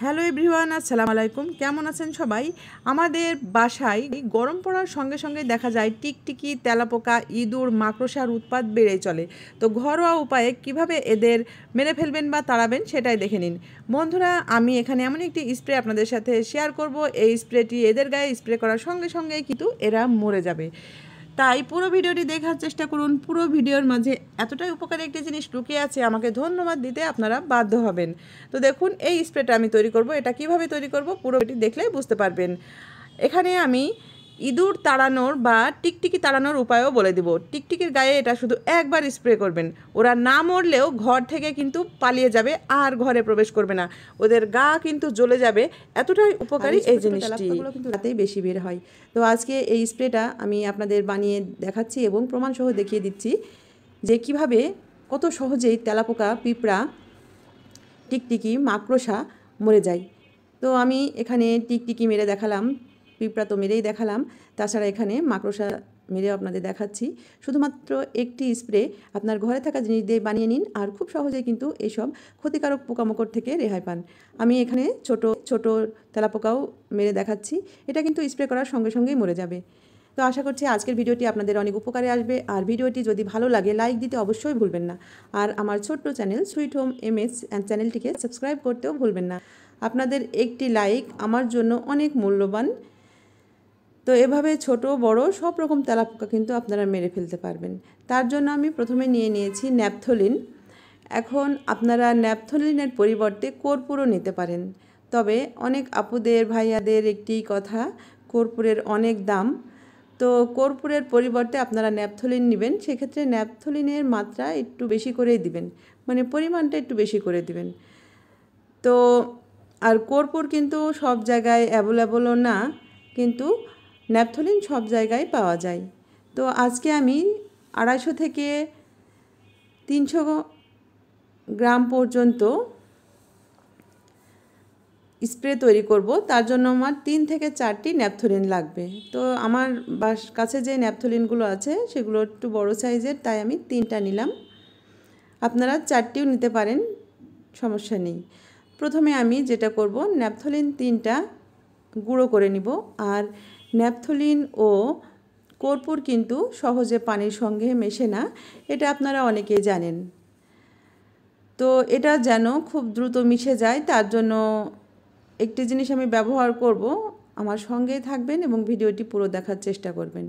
Hello everyone, আসসালামু আলাইকুম। কেমন আছেন সবাই? আমাদের বাসায় গরম পড়ার সঙ্গে সঙ্গে দেখা যায় টিকটিকি, তেলাপোকা, ইঁদুর, মাকড়সার উৎপাত বেড়েই চলে। তো ঘরোয়া উপায়ে কিভাবে এদের মেরে ফেলবেন বা তাড়াবেন সেটাই দেখে নিন। বন্ধুরা, আমি এখানে এমন একটি স্প্রে আপনাদের সাথে শেয়ার করব। এই স্প্রেটি এদের গায়ে স্প্রে করার সঙ্গে সঙ্গে কিন্তু এরা মরে যাবে। তাই পুরো ভিডিওটি দেখার চেষ্টা করুন। পুরো ভিডিওর মাঝে এতটাই উপকারী একটি জিনিস লুকিয়ে আছে, আমাকে ধন্যবাদ দিতে আপনারা বাধ্য হবেন। তো দেখুন, এই স্প্রেটা আমি তৈরি করব। এটা কিভাবে তৈরি করব পুরো ভিডিওটি দেখলেই বুঝতে পারবেন। এখানে আমি ইঁদুর তাড়ানোর বা টিকটিকি তাড়ানোর উপায়ও বলে দেব। টিকটিকির গায়ে এটা শুধু একবার স্প্রে করবেন, ওরা না মরলেও ঘর থেকে কিন্তু পালিয়ে যাবে আর ঘরে প্রবেশ করবে না, ওদের গা কিন্তু জ্বলে যাবে। এতটাই উপকারী এই জিনিসটি, কিন্তু রাতেই বেশি বের হয়। তো আজকে এই স্প্রেটা আমি আপনাদের বানিয়ে দেখাচ্ছি এবং প্রমাণসহ দেখিয়ে দিচ্ছি যে কিভাবে কত সহজেই তেলাপোকা, পিঁপড়া, টিকটিকি, মাকড়সা মরে যায়। তো আমি এখানে টিকটিকি মেরে দেখালাম, পিঁপড়া তো মেরেই দেখালাম, তাছাড়া এখানে মাকড়সা মেরেও আপনাদের দেখাচ্ছি। শুধুমাত্র একটি স্প্রে আপনার ঘরে থাকা জিনিস দিয়ে বানিয়ে নিন আর খুব সহজেই কিন্তু এইসব ক্ষতিকারক পোকামাকড় থেকে রেহাই পান। আমি এখানে ছোট ছোট তেলাপোকাও মেরে দেখাচ্ছি। এটা কিন্তু স্প্রে করার সঙ্গে সঙ্গেই মরে যাবে। তো আশা করছি আজকের ভিডিওটি আপনাদের অনেক উপকারে আসবে। আর ভিডিওটি যদি ভালো লাগে লাইক দিতে অবশ্যই ভুলবেন না। আর আমার ছোট্ট চ্যানেল সুইট হোম এমএস চ্যানেলটিকে সাবস্ক্রাইব করতেও ভুলবেন না। আপনাদের একটি লাইক আমার জন্য অনেক মূল্যবান। তো এভাবে ছোট বড় সব রকম তেলাপোকা কিন্তু আপনারা মেরে ফেলতে পারবেন। তার জন্য আমি প্রথমে নিয়ে নিয়েছি ন্যাপথলিন। এখন আপনারা ন্যাপথলিনের পরিবর্তে কর্পূরও নিতে পারেন। তবে অনেক আপুদের ভাইয়াদের একটি কথা, কর্পূরের অনেক দাম। তো কর্পূরের পরিবর্তে আপনারা ন্যাপথলিন নেবেন। সেক্ষেত্রে ন্যাপথলিনের মাত্রা একটু বেশি করেই দিবেন, মানে পরিমাণটা একটু বেশি করে দিবেন। তো আর কর্পূর কিন্তু সব জায়গায় অ্যাভেলেবলও না, কিন্তু ন্যাপথলিন সব জায়গায় পাওয়া যায়। তো আজকে আমি 250 থেকে 300 গ্রাম পর্যন্ত স্প্রে তৈরি করব। তার জন্য আমার 3 থেকে 4টি ন্যাপথলিন লাগবে। তো আমার কাছে যে ন্যাপথলিনগুলো আছে সেগুলো একটু বড় সাইজের, তাই আমি 3টা নিলাম। আপনারা 4টিও নিতে পারেন, সমস্যা নেই। প্রথমে আমি যেটা করব, ন্যাপথলিন 3টা গুঁড়ো করে নিব। আর ন্যাপথলিন ও কর্পূর কিন্তু সহজে পানির সঙ্গে মেশে না, এটা আপনারা অনেকেই জানেন। তো এটা যেন খুব দ্রুত মিশে যায়, তার জন্য একটি জিনিস আমি ব্যবহার করব। আমার সঙ্গেই থাকবেন এবং ভিডিওটি পুরো দেখার চেষ্টা করবেন।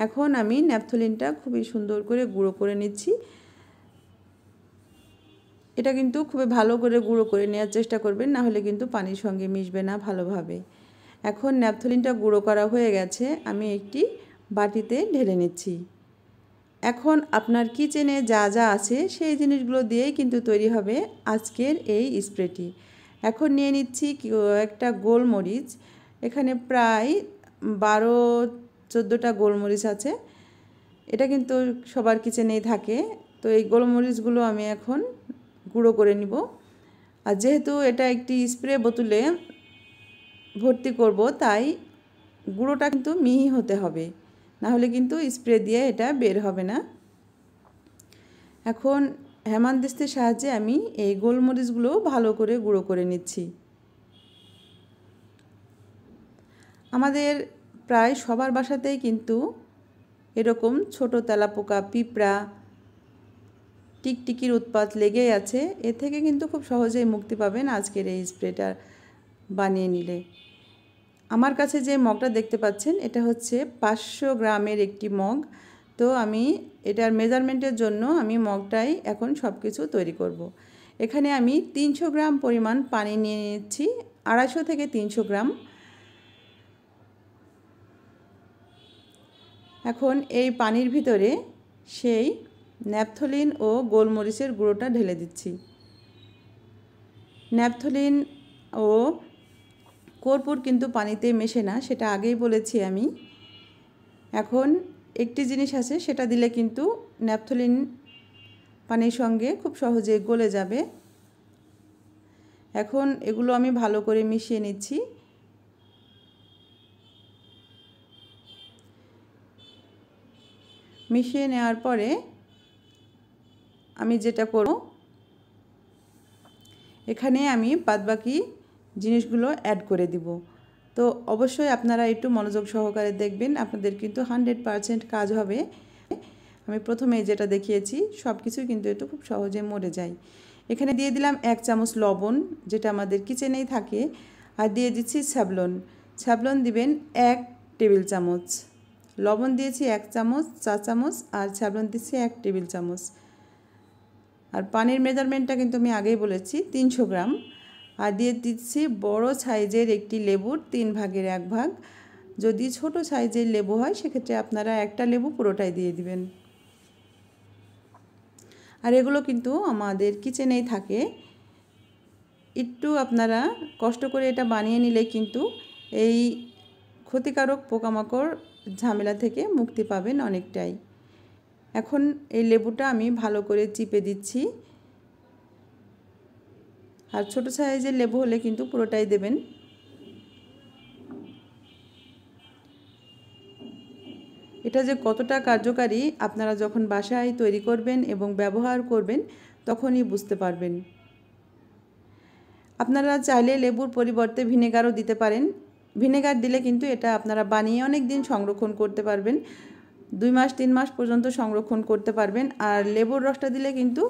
এখন আমি ন্যাপথলিনটা খুবই সুন্দর করে গুঁড়ো করে নিচ্ছি। এটা কিন্তু খুবই ভালো করে গুঁড়ো করে নেওয়ার চেষ্টা করবেন, না হলে কিন্তু পানির সঙ্গে মিশবে না ভালোভাবে। এখন ন্যাপথলিনটা গুঁড়ো করা হয়ে গেছে, আমি একটি বাটিতে ঢেলে নিচ্ছি। এখন আপনার কিচেনে যা যা আছে সেই জিনিসগুলো দিয়েই কিন্তু তৈরি হবে আজকের এই স্প্রেটি। এখন নিয়ে নিচ্ছি একটা গোলমরিচ। এখানে প্রায় 12-14টা গোলমরিচ আছে। এটা কিন্তু সবার কিচেনেই থাকে। তো এই গোলমরিচগুলো আমি এখন গুঁড়ো করে নিব। আর যেহেতু এটা একটি স্প্রে বোতলে ভর্তি করব, তাই গুঁড়োটা কিন্তু মিহি হতে হবে, না হলে কিন্তু স্প্রে দিয়ে এটা বের হবে না। এখন হেমানদিস্তের সাহায্যে আমি এই গোলমরিচগুলো ভালো করে গুঁড়ো করে নিচ্ছি। আমাদের প্রায় সবার বাসাতেই কিন্তু এরকম ছোট তেলাপোকা, পিঁপড়া, টিকটিকির উৎপাত লেগেই আছে। এ থেকে কিন্তু খুব সহজেই মুক্তি পাবেন আজকের এই স্প্রেটা বানিয়ে নিলে। আমার কাছে যে মগটা দেখতে পাচ্ছেন এটা হচ্ছে 500 গ্রামের একটি মগ। তো আমি এটার মেজারমেন্টের জন্য আমি মগটাই এখন সব কিছু তৈরি করব। এখানে আমি 300 গ্রাম পরিমাণ পানি নিয়ে নিচ্ছি, 250 থেকে 300 গ্রাম। এখন এই পানির ভিতরে সেই ন্যাপথলিন ও গোলমরিচের গুঁড়োটা ঢেলে দিচ্ছি। ন্যাপথলিন ও কর্পূর কিন্তু পানিতে মেশে না, সেটা আগেই বলেছি আমি। এখন একটি জিনিস আছে, সেটা দিলে কিন্তু ন্যাপথলিন পানির সঙ্গে খুব সহজে গলে যাবে। এখন এগুলো আমি ভালো করে মিশিয়ে নিচ্ছি। মিশিয়ে নেওয়ার পরে আমি যেটা করব, এখানে আমি বাদবাকি জিনিসগুলো অ্যাড করে দিব। তো অবশ্যই আপনারা একটু মনোযোগ সহকারে দেখবেন, আপনাদের কিন্তু 100% কাজ হবে। আমি প্রথমে যেটা দেখিয়েছি সব কিছুই কিন্তু একটু খুব সহজে মরে যায়। এখানে দিয়ে দিলাম 1 চামচ লবণ, যেটা আমাদের কিচেনেই থাকে, আর দিয়ে দিচ্ছি স্যাভলন। স্যাভলন দিবেন 1 টেবিল চামচ, লবণ দিয়েছি 1 চামচ, 4 চামচ, আর স্যাভলন দিচ্ছি 1 টেবিল চামচ। আর পানির মেজারমেন্টটা কিন্তু আমি আগেই বলেছি 300 গ্রাম। আর দিয়ে দিচ্ছি বড় সাইজের একটি লেবুর 3 ভাগের 1 ভাগ। যদি ছোট সাইজের লেবু হয় সেক্ষেত্রে আপনারা একটা লেবু পুরোটাই দিয়ে দিবেন। আর এগুলো কিন্তু আমাদের কিচেনেই থাকে, একটু আপনারা কষ্ট করে এটা বানিয়ে নিলে কিন্তু এই ক্ষতিকারক পোকামাকড় ঝামেলা থেকে মুক্তি পাবেন অনেকটাই। এখন এই লেবুটা আমি ভালো করে চিপে দিচ্ছি, আর ছোট সাইজের লেবু হলে কিন্তু পুরোটাই দেবেন। এটা যে কতটা কার্যকারী আপনারা যখন বাসায় তৈরি করবেন এবং ব্যবহার করবেন তখনই বুঝতে পারবেন। আপনারা চাইলে লেবুর পরিবর্তে ভিনেগারও দিতে পারেন। ভিনেগার দিলে কিন্তু এটা আপনারা বানিয়ে অনেক দিন সংরক্ষণ করতে পারবেন, 2 মাস 3 মাস পর্যন্ত সংরক্ষণ করতে পারবেন। আর লেবুর রসটা দিলে কিন্তু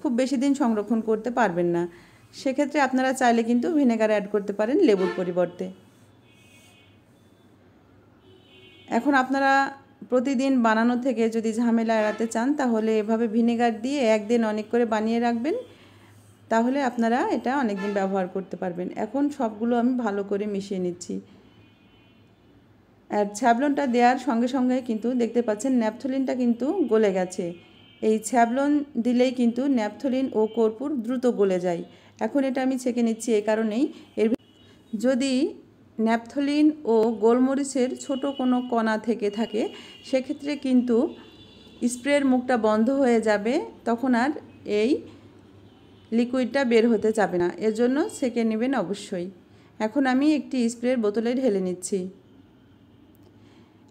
খুব বেশি দিন সংরক্ষণ করতে পারবেন না, সেক্ষেত্রে আপনারা চাইলে কিন্তু ভিনেগার অ্যাড করতে পারেন লেবুর পরিবর্তে। এখন আপনারা প্রতিদিন বানানো থেকে যদি ঝামেলা এড়াতে চান তাহলে এভাবে ভিনেগার দিয়ে একদিন অনেক করে বানিয়ে রাখবেন, তাহলে আপনারা এটা অনেক দিন ব্যবহার করতে পারবেন। এখন সবগুলো আমি ভালো করে মিশিয়ে নিচ্ছি। আর স্যাভলনটা দেওয়ার সঙ্গে সঙ্গে কিন্তু দেখতে পাচ্ছেন ন্যাপথলিনটা কিন্তু গলে গেছে। এই স্যাভলন দিলেই কিন্তু ন্যাপথলিন ও কর্পূর দ্রুত গলে যায়। এখন এটা আমি ছেঁকে নিচ্ছি এই কারণেই, যদি ন্যাপথলিন ও গোলমরিচের ছোট কোনো কণা থেকে থাকে সেক্ষেত্রে কিন্তু স্প্রের মুখটা বন্ধ হয়ে যাবে, তখন আর এই লিকুইডটা বের হতে যাবে না, এর জন্য ছেঁকে নেবেন অবশ্যই। এখন আমি একটি স্প্রের বোতলে ঢেলে নিচ্ছি।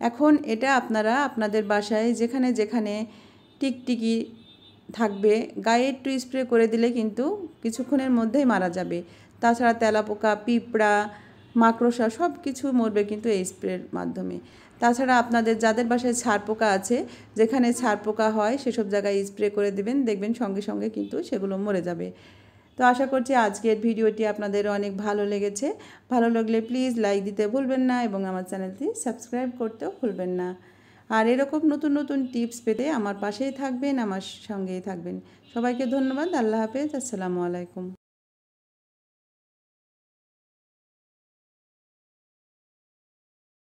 এখন এটা আপনারা আপনাদের বাসায় যেখানে যেখানে টিকটিকি থাকবে গায়ে একটু স্প্রে করে দিলে কিন্তু কিছুক্ষণের মধ্যেই মারা যাবে। তাছাড়া তেলাপোকা, পিঁপড়া, মাকড়সা সব কিছু মরবে কিন্তু এই স্প্রের মাধ্যমে। তাছাড়া আপনাদের যাদের বাসায় ছারপোকা আছে, যেখানে ছারপোকা হয় সেসব জায়গায় স্প্রে করে দেবেন, দেখবেন সঙ্গে সঙ্গে কিন্তু সেগুলো মরে যাবে। তো আশা করছি আজকের ভিডিওটি আপনাদের অনেক ভালো লেগেছে। ভালো লাগলে প্লিজ লাইক দিতে ভুলবেন না এবং আমার চ্যানেলটি সাবস্ক্রাইব করতেও ভুলবেন না। আর এরকম নতুন নতুন টিপস পেতে আমার পাশেই থাকবেন, আমার সঙ্গেই থাকবেন। সবাইকে ধন্যবাদ। আল্লাহ হাফেজ। আসসালামু আলাইকুম।